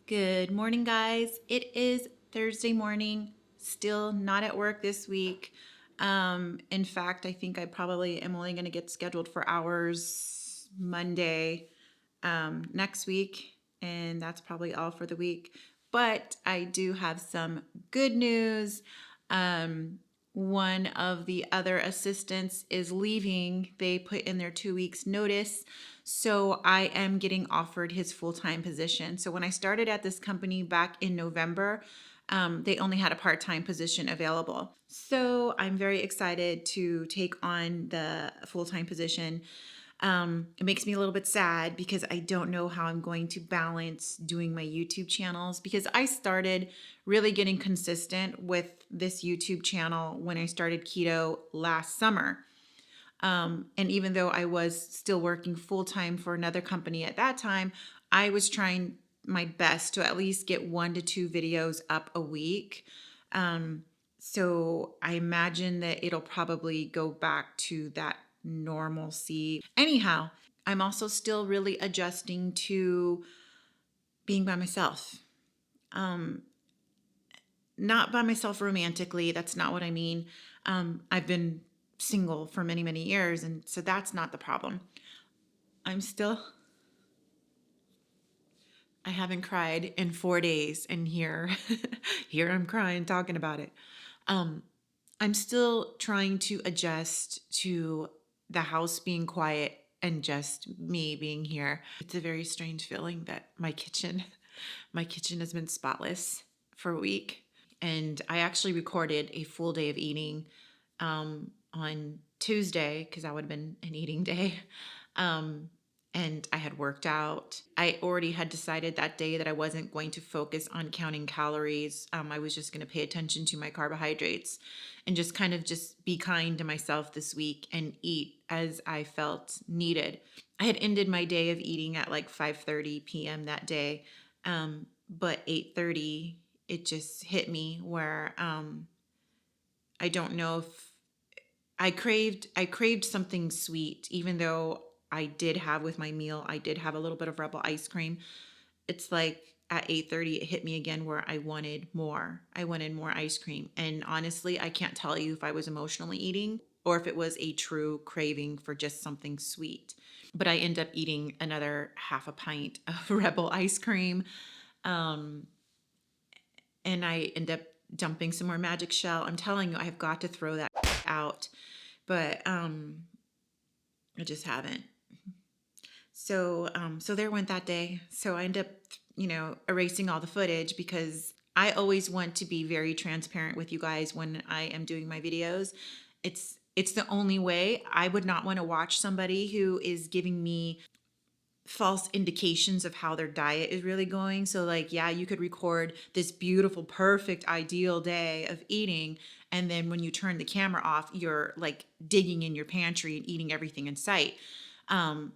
Good morning, guys. It is Thursday morning, still not at work this week. In fact, I think I probably am only going to get scheduled for hours Monday next week, and that's probably all for the week. But I do have some good news. One of the other assistants is leaving. They put in their 2 weeks notice. So I am getting offered his full-time position. So when I started at this company back in November, they only had a part-time position available. So I'm very excited to take on the full-time position. It makes me a little bit sad because I don't know how I'm going to balance doing my YouTube channels, because I started really getting consistent with this YouTube channel when I started keto last summer. And even though I was still working full time for another company at that time, I was trying my best to at least get 1 to 2 videos up a week. So I imagine that it'll probably go back to that normalcy. Anyhow, I'm also still really adjusting to being by myself. Not by myself romantically. That's not what I mean. I've been single for many, many years, and so that's not the problem. I'm still, I haven't cried in 4 days, and here, here I'm crying talking about it. I'm still trying to adjust to the house being quiet and just me being here. It's a very strange feeling that my kitchen has been spotless for a week. And I actually recorded a full day of eating on Tuesday, because that would have been an eating day. And I had worked out. I already had decided that day that I wasn't going to focus on counting calories. I was just going to pay attention to my carbohydrates and just kind of just be kind to myself this week and eat as I felt needed. I had ended my day of eating at like 5:30 p.m. that day, but 8:30 it just hit me where I don't know if I craved something sweet, even though I did have with my meal, I did have a little bit of Rebel ice cream. It's like at 8:30 it hit me again where I wanted more. I wanted more ice cream. And honestly, I can't tell you if I was emotionally eating or if it was a true craving for just something sweet. But I end up eating another half a pint of Rebel ice cream. Um, and I end up dumping some more Magic Shell. I'm telling you, I've got to throw that out. But I just haven't. So there went that day. So I end up, erasing all the footage because I always want to be very transparent with you guys when I am doing my videos. It's the only way. I would not want to watch somebody who is giving me false indications of how their diet is really going. So like, yeah, you could record this beautiful, perfect, ideal day of eating, and then when you turn the camera off, you're like digging in your pantry and eating everything in sight.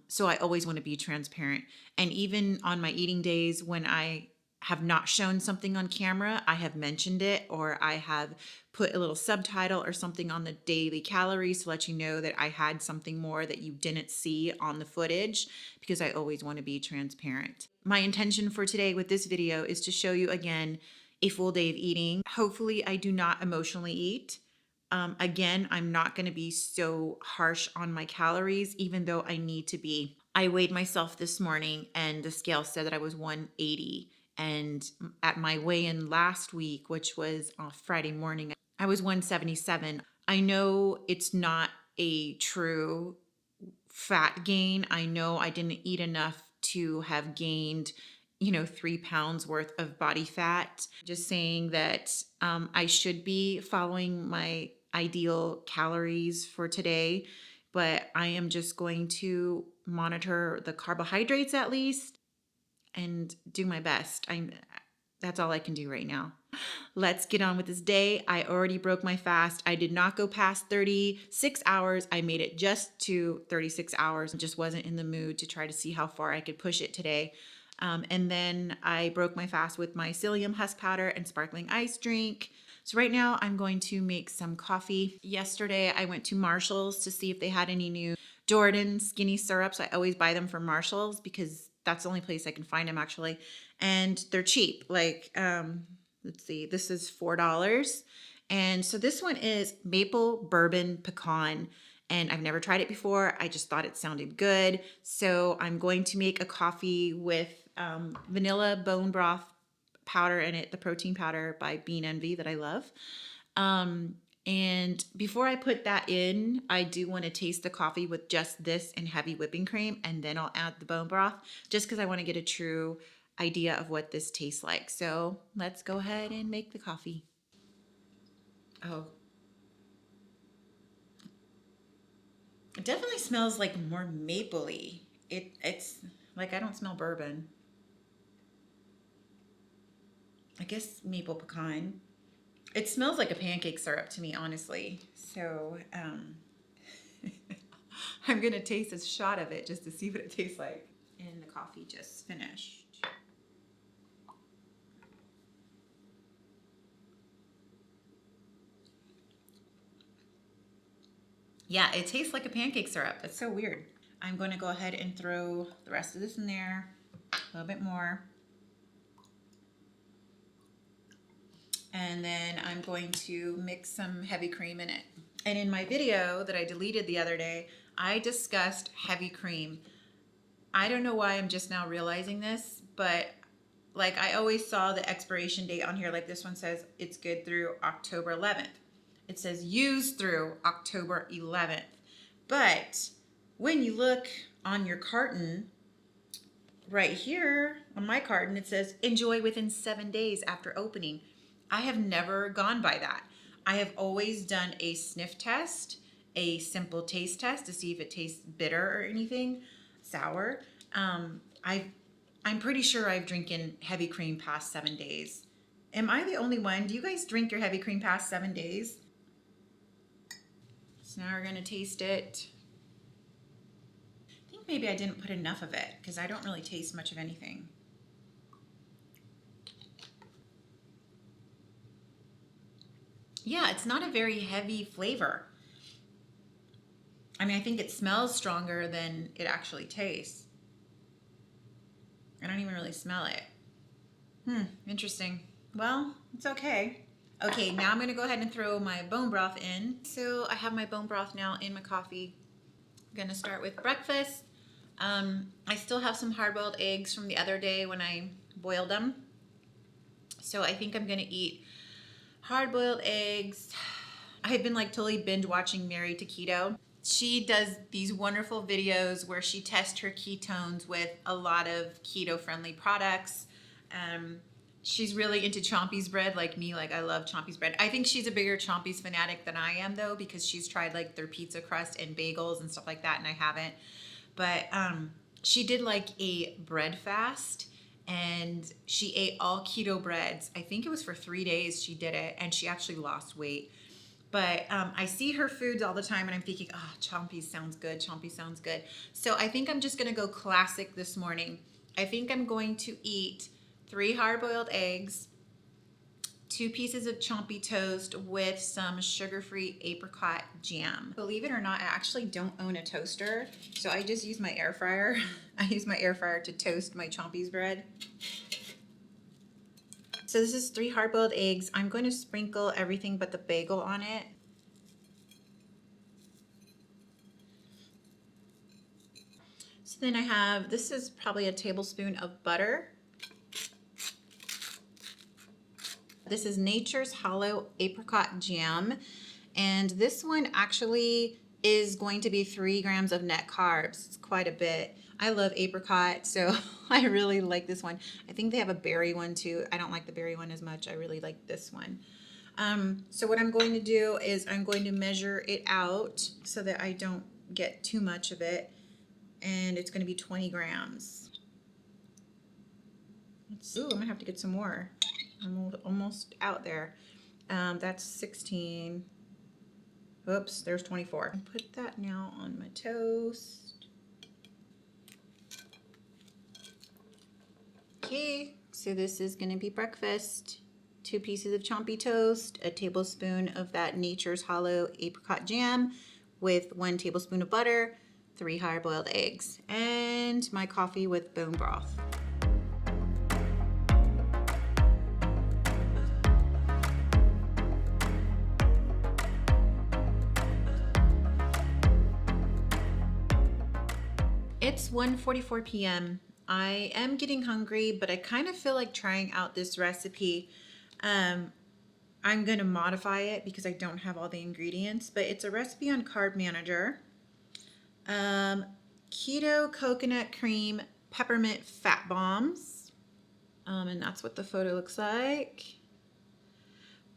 So I always want to be transparent. And even on my eating days when I have not shown something on camera, I have mentioned it, or I have put a little subtitle or something on the daily calories to let you know that I had something more that you didn't see on the footage, because I always want to be transparent. My intention for today with this video is to show you again a full day of eating. Hopefully I do not emotionally eat. Again, I'm not going to be so harsh on my calories, even though I need to be. I weighed myself this morning and the scale said that I was 180. And at my weigh-in last week, which was Friday morning, I was 177. I know it's not a true fat gain. I know I didn't eat enough to have gained 3 pounds worth of body fat. Just saying that I should be following my ideal calories for today, but I am just going to monitor the carbohydrates at least and do my best. That's all I can do right now. Let's get on with this day. I already broke my fast. I did not go past 36 hours. I made it just to 36 hours. I just wasn't in the mood to try to see how far I could push it today. And then I broke my fast with my psyllium husk powder and sparkling ice drink. So right now I'm going to make some coffee. Yesterday I went to Marshall's to see if they had any new Jordan skinny syrups. I always buy them from Marshall's because That's the only place I can find them actually. And they're cheap. Like, let's see, this is $4. And so this one is maple bourbon pecan. And I've never tried it before. I just thought it sounded good. So I'm going to make a coffee with vanilla bone broth powder in it, the protein powder by Bean Envy that I love. And before I put that in, I do want to taste the coffee with just this and heavy whipping cream, and then I'll add the bone broth just because I want to get a true idea of what this tastes like. So let's go ahead and make the coffee. Oh, it definitely smells like more mapley. It's like I don't smell bourbon. I guess maple pecan. It smells like a pancake syrup to me, honestly. So I'm gonna taste a shot of it just to see what it tastes like. And the coffee just finished. Yeah, it tastes like a pancake syrup. That's so weird. I'm going to go ahead and throw the rest of this in there, a little bit more. And then I'm going to mix some heavy cream in it. And in my video that I deleted the other day, I discussed heavy cream. I don't know why I'm just now realizing this, but like I always saw the expiration date on here, like this one says it's good through October 11th. It says use through October 11th. But when you look on your carton, right here on my carton, it says enjoy within 7 days after opening. I have never gone by that. I have always done a sniff test, a simple taste test to see if it tastes bitter or anything, sour. I'm pretty sure I've drinking heavy cream past 7 days. Am I the only one? Do you guys drink your heavy cream past 7 days? So now we're gonna taste it. I think maybe I didn't put enough of it because I don't really taste much of anything. Yeah, it's not a very heavy flavor. I mean, I think it smells stronger than it actually tastes. I don't even really smell it. Interesting. Well, it's okay. Okay, now I'm gonna go ahead and throw my bone broth in. So I have my bone broth now in my coffee. I'm gonna start with breakfast. I still have some hard-boiled eggs from the other day when I boiled them. So I think I'm gonna eat hard-boiled eggs. I have been like totally binge watching Married to Keto. She does these wonderful videos where she tests her ketones with a lot of keto-friendly products. She's really into Chompy's bread like me. Like I love Chompy's bread. I think she's a bigger Chompy's fanatic than I am though, because she's tried like their pizza crust and bagels and stuff like that, and I haven't. But she did like a bread fast, and she ate all keto breads. I think it was for 3 days she did it, and she actually lost weight. But I see her foods all the time, and I'm thinking, oh, Chompy sounds good. Chompy sounds good. So I think I'm just going to go classic this morning. I think I'm going to eat 3 hard-boiled eggs, 2 pieces of Chompy toast with some sugar-free apricot jam. Believe it or not, I actually don't own a toaster, so I just use my air fryer. I use my air fryer to toast my Chompy's bread. So this is 3 hard-boiled eggs. I'm going to sprinkle everything but the bagel on it. So then I have, this is probably a tablespoon of butter. This is Nature's Hollow Apricot Jam. And this one actually is going to be 3 grams of net carbs. It's quite a bit. I love apricot, so I really like this one. I think they have a berry one too. I don't like the berry one as much. I really like this one. So what I'm going to do is I'm going to measure it out so that I don't get too much of it. And it's going to be 20 grams. Ooh, I'm going to have to get some more. I'm almost out there. That's 16. Oops, there's 24. Put that now on my toast. Okay, so this is going to be breakfast. 2 pieces of Chompy toast, a tablespoon of that Nature's Hollow Apricot Jam with 1 tablespoon of butter, 3 hard-boiled eggs, and my coffee with bone broth. It's 1:44 p.m. I am getting hungry, but I kind of feel like trying out this recipe. I'm going to modify it because I don't have all the ingredients, but it's a recipe on Carb Manager. Keto coconut cream peppermint fat bombs. And that's what the photo looks like.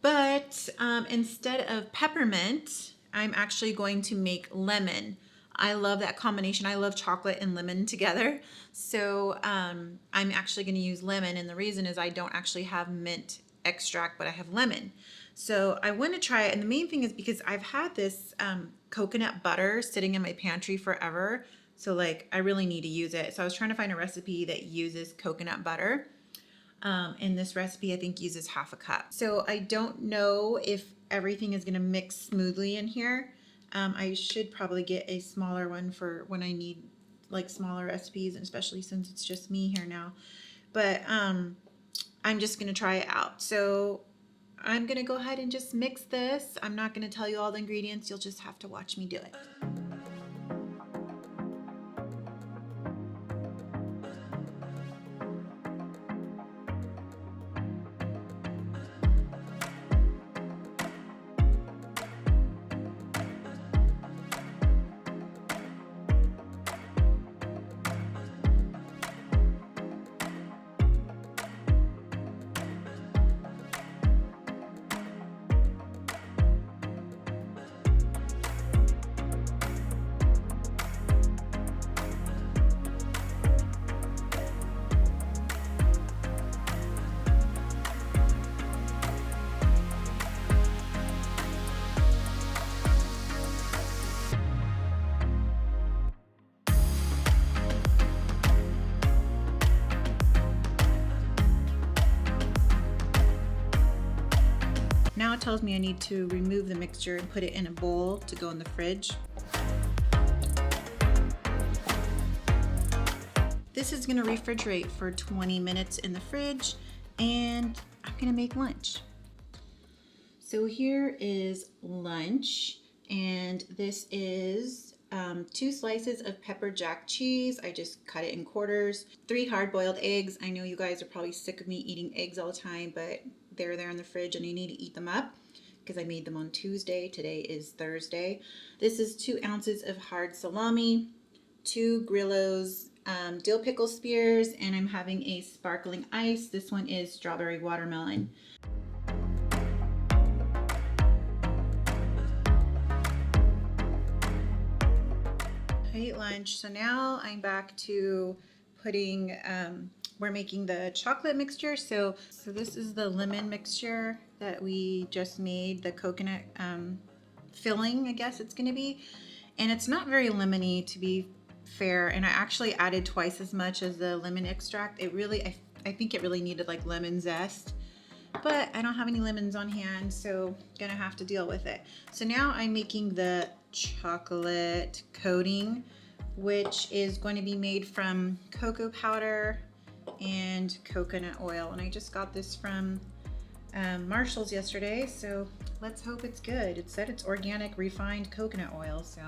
But instead of peppermint, I'm actually going to make lemon. I love that combination. I love chocolate and lemon together. So I'm actually going to use lemon, and the reason is I don't actually have mint extract, but I have lemon. So I want to try it, and the main thing is because I've had this coconut butter sitting in my pantry forever. So like I really need to use it. So I was trying to find a recipe that uses coconut butter. And this recipe I think uses half a cup. So I don't know if everything is going to mix smoothly in here. I should probably get a smaller one for when I need like smaller recipes, and especially since it's just me here now. But I'm just going to try it out. So I'm going to go ahead and just mix this. I'm not going to tell you all the ingredients. You'll just have to watch me do it. Now it tells me I need to remove the mixture and put it in a bowl to go in the fridge. This is going to refrigerate for 20 minutes in the fridge, and I'm going to make lunch. So here is lunch, and this is 2 slices of pepper jack cheese. I just cut it in quarters. 3 hard-boiled eggs. I know you guys are probably sick of me eating eggs all the time, but they're there in the fridge and you need to eat them up because I made them on Tuesday. Today is Thursday. This is 2 ounces of hard salami, 2 Grillo's dill pickle spears, and I'm having a sparkling ice. This one is strawberry watermelon. I ate lunch, so now I'm back to putting we're making the chocolate mixture. So this is the lemon mixture that we just made, the coconut filling, I guess it's going to be. And it's not very lemony, to be fair. And I actually added twice as much as the lemon extract. It really, I think it really needed like lemon zest. But I don't have any lemons on hand, so gonna have to deal with it. So now I'm making the chocolate coating, which is going to be made from cocoa powder and coconut oil, and I just got this from Marshall's yesterday, so let's hope it's good. It said it's organic refined coconut oil, so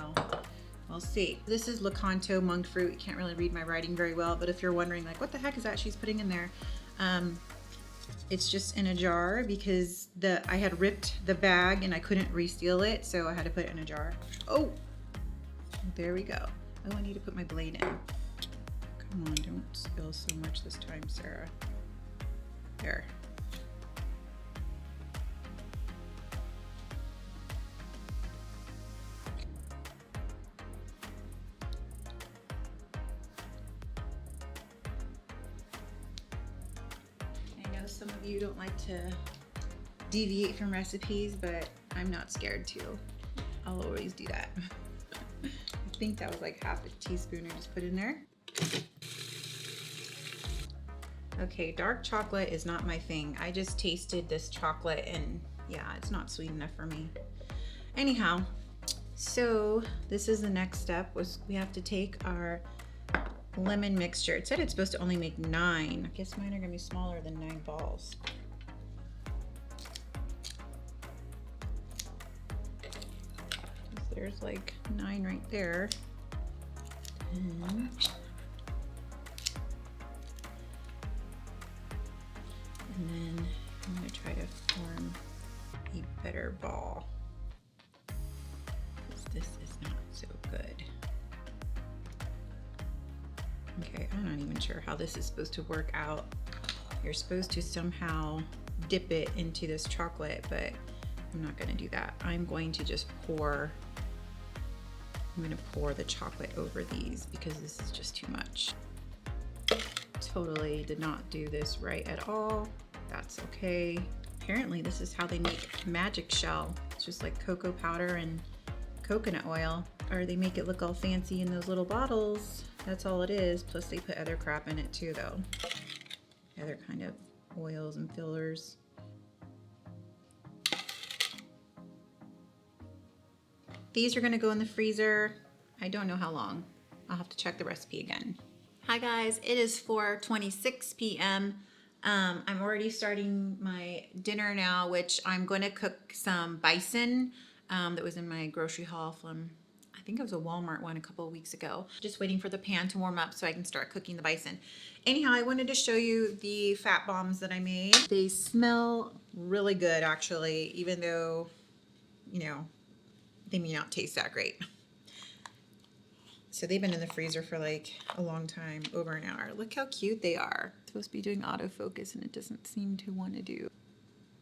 we'll see. This is Lakanto monk fruit. You can't really read my writing very well, but if you're wondering like what the heck is that she's putting in there, it's just in a jar because I had ripped the bag and I couldn't reseal it, so I had to put it in a jar. Oh, there we go. Oh, I need to put my blade in. Come on, don't spill so much this time, Sarah. There. I know some of you don't like to deviate from recipes, but I'm not scared to. I'll always do that. I think that was like half a teaspoon I just put in there. Okay, dark chocolate is not my thing. I just tasted this chocolate and yeah, it's not sweet enough for me. Anyhow, So this is the next step, was we have to take our lemon mixture. It said it's supposed to only make 9. I guess mine are gonna be smaller than 9 balls. There's like 9 right there. 10. And then I'm gonna try to form a better ball, because this is not so good. Okay, I'm not even sure how this is supposed to work out. You're supposed to somehow dip it into this chocolate, but I'm not gonna do that. I'm going to just pour the chocolate over these because this is just too much. Totally did not do this right at all. That's okay. Apparently this is how they make magic shell. It's just like cocoa powder and coconut oil, or they make it look all fancy in those little bottles. That's all it is. Plus they put other crap in it too though. Other kind of oils and fillers. These are gonna go in the freezer. I don't know how long. I'll have to check the recipe again. Hi guys, it is 4:26 p.m. I'm already starting my dinner now, which I'm going to cook some bison that was in my grocery haul from, I think it was a Walmart one a couple of weeks ago. Just waiting for the pan to warm up so I can start cooking the bison. Anyhow, I wanted to show you the fat bombs that I made. They smell really good actually, even though, you know, they may not taste that great. So they've been in the freezer for like a long time, over an hour. Look how cute they are. I'm supposed to be doing autofocus and it doesn't seem to want to do.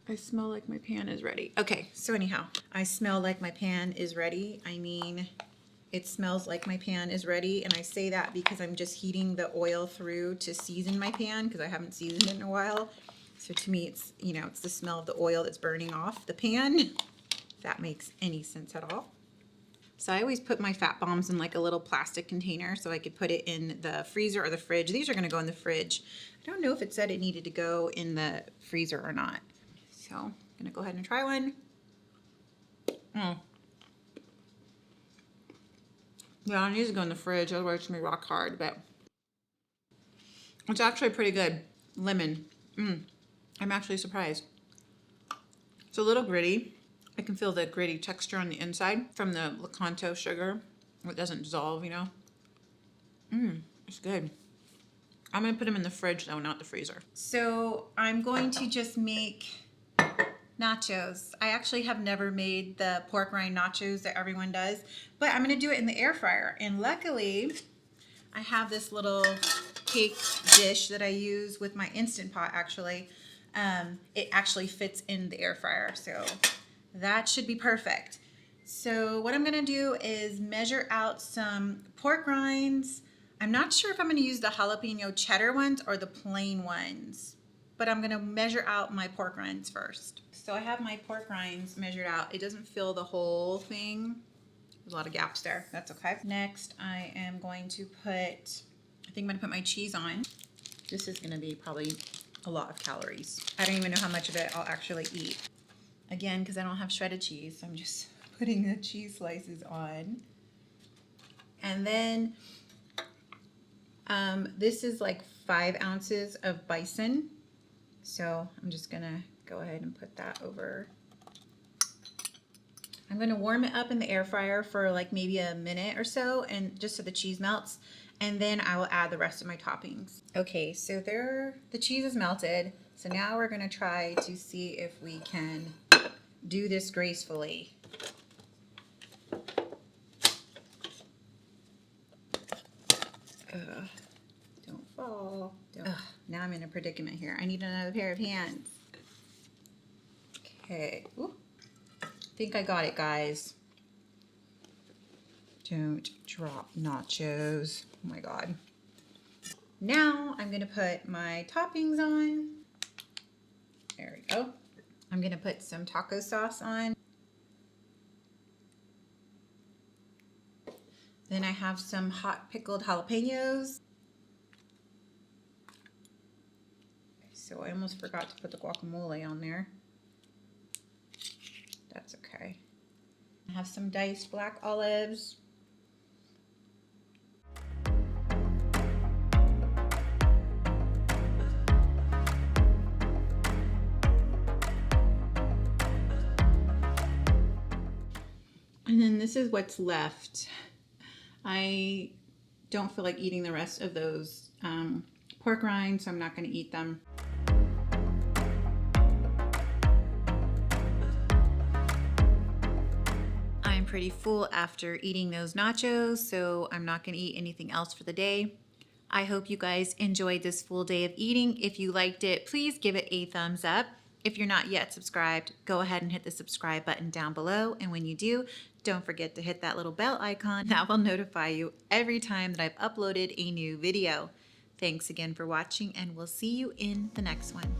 I smell like my pan is ready. Okay, so anyhow, I smell like my pan is ready. I mean, it smells like my pan is ready. And I say that because I'm just heating the oil through to season my pan because I haven't seasoned it in a while. So to me, it's, you know, it's the smell of the oil that's burning off the pan. If that makes any sense at all. So I always put my fat bombs in like a little plastic container so I could put it in the freezer or the fridge. These are gonna go in the fridge. I don't know if it said it needed to go in the freezer or not. So I'm gonna go ahead and try one. Yeah, it needs to go in the fridge, otherwise it's gonna be rock hard, but it's actually pretty good. Lemon. I'm actually surprised. It's a little gritty. I can feel the gritty texture on the inside from the Lakanto sugar. It doesn't dissolve, you know. It's good. I'm gonna put them in the fridge though, not the freezer. So I'm going to just make nachos. I actually have never made the pork rind nachos that everyone does, but I'm gonna do it in the air fryer. And luckily, I have this little cake dish that I use with my Instant Pot actually. It actually fits in the air fryer, so that should be perfect. So what I'm gonna do is measure out some pork rinds. I'm not sure if I'm gonna use the jalapeno cheddar ones or the plain ones, but I'm gonna measure out my pork rinds first. So I have my pork rinds measured out. It doesn't fill the whole thing. There's a lot of gaps there, that's okay. Next, I am going to put, I think I'm gonna put my cheese on. This is gonna be probably a lot of calories. I don't even know how much of it I'll actually eat. Again, because I don't have shredded cheese, so I'm just putting the cheese slices on. And then this is like 5 ounces of bison. So I'm just gonna go ahead and put that over. I'm gonna warm it up in the air fryer for like maybe a minute or so, and just so the cheese melts. And then I will add the rest of my toppings. Okay, so there, the cheese is melted. So now we're gonna try to see if we can do this gracefully. Don't fall. Don't. Now I'm in a predicament here. I need another pair of hands. Okay. Ooh. I think I got it, guys. Don't drop nachos. Oh my God. Now I'm gonna put my toppings on. There we go. I'm gonna put some taco sauce on. Then I have some hot pickled jalapenos. So I almost forgot to put the guacamole on there. That's okay. I have some diced black olives. And then this is what's left. I don't feel like eating the rest of those pork rinds, so I'm not going to eat them. I'm pretty full after eating those nachos, so I'm not going to eat anything else for the day. I hope you guys enjoyed this full day of eating. If you liked it, please give it a thumbs up. If you're not yet subscribed, go ahead and hit the subscribe button down below. And when you do, don't forget to hit that little bell icon. That will notify you every time that I've uploaded a new video. Thanks again for watching, and we'll see you in the next one.